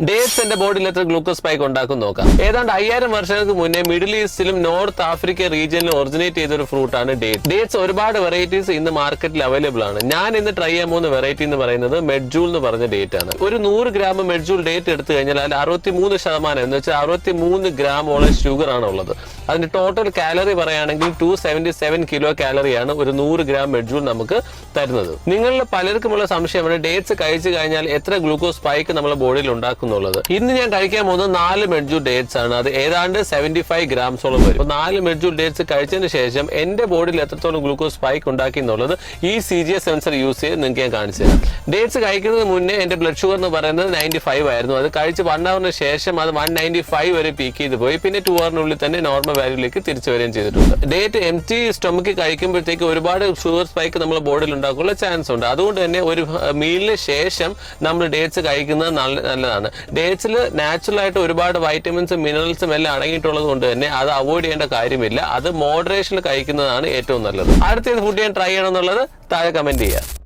Dates എന്റെ ബോഡിയിൽ എത്ര ഗ്ലൂക്കോസ് സ്പൈക്ക് ഉണ്ടാക്കും നോക്കാം. ഏതാണ്ട് 5000 വർഷങ്ങൾക്ക് മുന്നേ മിഡിൽ ഈസ്റ്റിലും നോർത്ത് ആഫ്രിക്ക റീജിയനിലും ഒറിജിനേറ്റ് ചെയ്ത ഒരു ഫ്രൂട്ട് ആണ് ഡേറ്റ്. ഡേറ്റ്സ് ഒരുപാട് വെറൈറ്റീസ് ഇന്ന് മാർക്കറ്റിൽ അവൈലബിൾ ആണ്. ഞാൻ ഇന്ന് ട്രൈ ചെയ്യാൻ പോകുന്ന വെറൈറ്റി എന്ന് പറയുന്നത് മെഡ്ജൂൾ എന്ന് പറഞ്ഞ ഡേറ്റ് ആണ്. ഒരു 100 ഗ്രാം മെഡ്ജൂൾ ഡേറ്റ് എടുത്തു കഴിഞ്ഞാൽ അതിൽ 63% എന്ന് വെച്ചാൽ 63 ഗ്രാമോളം ഷുഗർ ആണ് ഉള്ളത്. അതിന്റെ ടോട്ടൽ കാലറി പറയുകയാണെങ്കിൽ 277 കിലോ കാലറിയാണ് ഒരു 100 ഗ്രാം മെഡ്ജൂൾ നമുക്ക് തരുന്നത്. നിങ്ങളിൽ പലർക്കുമുള്ള സംശയമാണ് ഡേറ്റ്സ് കഴിച്ചു കഴിഞ്ഞാൽ എത്ര ഗ്ലൂക്കോസ് സ്പൈക്ക് നമ്മുടെ ബോഡിയിൽ ഉണ്ടാക്കുന്നുള്ളത്. ഇന്ന് ഞാൻ കഴിക്കാൻ പോകുന്നത് 4 മെഡ്ജൂൾ ഡേറ്റ്സ് ആണ്. അത് ഏതാണ്ട് 75 ഗ്രാംസോളം വരും. 4 മെഡ്ജൂൾ ഡേറ്റ്സ് കഴിച്ചതിന് ശേഷം എന്റെ ബോഡിയിൽ എത്രത്തോളം ഗ്ലൂക്കോസ് സ്പൈക്ക് ഉണ്ടാക്കി എന്നുള്ളത് ഈ CGS സെൻസർ യൂസ് ചെയ്ത് നിങ്ങൾക്ക് ഞാൻ കാണിച്ചു തരാം. ഡേറ്റ്സ് കഴിക്കുന്നതിന് മുന്നേ എന്റെ ബ്ലഡ് ഷുഗർ എന്ന് പറയുന്നത് 95 ആയിരുന്നു. അത് കഴിച്ച് 1 അവറിന് ശേഷം അത് 195 വരെ പീക്ക് ചെയ്ത് പോയി. പിന്നെ 2 അവറിനുള്ളിൽ തന്നെ നോർമൽ വാല്യൂലേക്ക് തിരിച്ചു വരികയും ചെയ്തിട്ടുണ്ട്. ഡേറ്റ് എംറ്റി സ്റ്റൊമക്ക് കഴിക്കുമ്പോഴത്തേക്ക് ഒരുപാട് ഷുഗർ സ്പൈക്ക് നമ്മുടെ ബോഡിയിൽ ഉണ്ടാക്കാനുള്ള ചാൻസ് ഉണ്ട്. അതുകൊണ്ട് തന്നെ ഒരു മീലിന് ശേഷം നമ്മൾ ഡേറ്റ്സ് കഴിക്കുന്നത് നല്ലതാണ്. ഡേറ്റ്സിൽ നാച്ചുറൽ ആയിട്ട് ഒരുപാട് വൈറ്റമിൻസും മിനറൽസും എല്ലാം അടങ്ങിയിട്ടുള്ളത് കൊണ്ട് തന്നെ അത് അവോയ്ഡ് ചെയ്യേണ്ട കാര്യമില്ല. അത് മോഡറേഷനിൽ കഴിക്കുന്നതാണ് ഏറ്റവും നല്ലത്. അടുത്ത ഫുഡ് ഞാൻ ട്രൈ ചെയ്യണം എന്നുള്ളത് താഴെ കമന്റ് ചെയ്യുക.